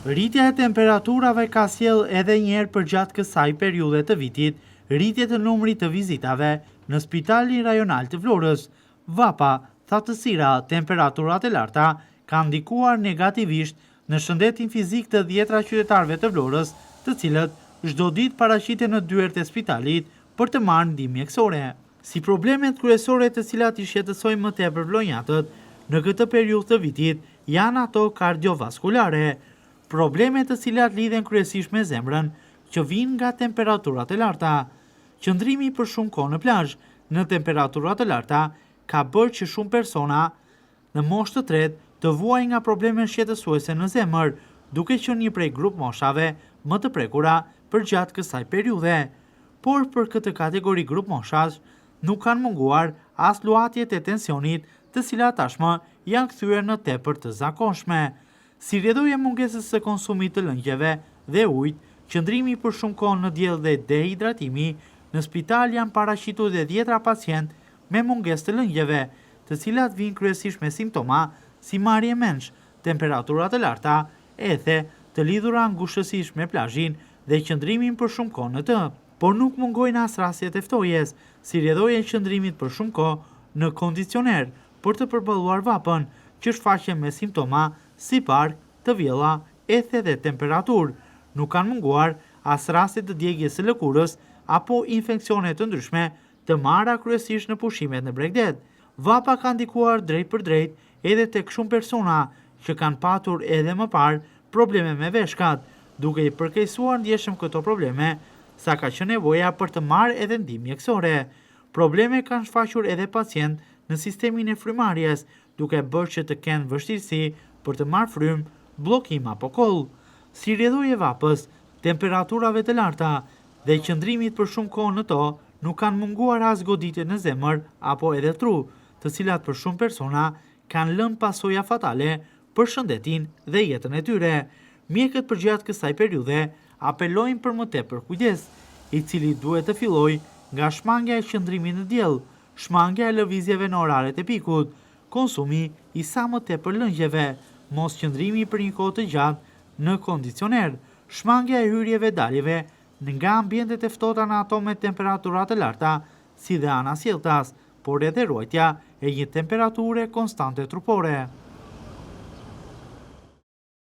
Rritja e temperaturave ka sjell edhe njerë për gjatë kësaj periudhe të vitit, rritje të numrit të vizitave në Spitalin Rajonal të Florës. VAPA tha të sira temperaturat e larta kanë ndikuar negativisht në shëndetin fizik të 10 qytetarëve të Florës, të cilët çdo ditë paraqiten në dyert e spitalit për të marrë ndihmë mjekësore. Si problemet kryesore të cilat i shqetësojnë më tepër vlonjatët në këtë periudhë të vitit janë ato kardiovaskulare, probleme të cilat lidhen kryesisht me zemrën, që vijnë nga temperaturat e larta. Qëndrimi për shumë kohë në plazh në temperaturat e larta ka bërë që shumë persona në moshë të tretë të vuajnë nga probleme shqetësuese në zemër, duke qenë një prej grup moshave më të prekura për gjatë kësaj periudhe. Por për këtë kategori grup moshash nuk kanë munguar as luhatjet e tensionit, të cilat tashmë janë kthyer në tepër të zakonshme. Si rrjedhojë e mungesës së konsumit të lëngjeve dhe ujit, qëndrimi për shumë kohë në diell dhe dehidratimi, në spital janë paraqitur dhe 10 pacient me mungesë të lëngjeve, të cilat vijnë kryesisht me simptoma si marrje mendsh, temperaturat të larta, ethe të lidhura ngushësisht me plazhin dhe qëndrimin për shumë kohë në të, por nuk mungojnë as rastjet e ftojes, si rrjedhojë e qëndrimit për shumë kohë në kondicioner për të përballuar vapën, që shfaqen me simptoma si park, të vjella, ethe dhe temperaturë. Nuk kanë munguar as raste të djegjes së lëkurës apo infeksione të ndryshme të marra kryesisht në pushimet në Bregdet. VAPA ka ndikuar drejt për drejt edhe tek shumë persona që kanë patur edhe më parë probleme me veshkat, duke i përkeqësuar ndjeshëm këto probleme, sa ka qenë nevoja për të marrë edhe ndihmë mjekësore. Probleme kanë shfaqur edhe pacient në sistemin e frymarrjes, duke bërë që të kenë vështirësi për të marrë frymë, bllokim apo koll. Si rrjedhojë e vapës, temperaturave të larta dhe qëndrimit për shumë kohë në to, nuk kanë munguar as goditje në zemër apo edhe tru, të cilat për shumë persona kanë lënë pasoja fatale për shëndetin dhe jetën e tyre. Mjekët përgjatë kësaj periudhe apelojnë për më tepër kujdes, i cili duhet të fillojë nga shmangja e qëndrimit në diell, shmangja e lëvizjeve në oraret e pikut, konsumi i sa më tepër lëngjeve, mos qëndrimi për një kohë të gjatë në kondicioner, shmangja e hyrjeve daljeve nga ambientet e ftohta në ato me temperaturat të larta, si dhe anasjelltas, por edhe ruajtja e një temperature konstante trupore.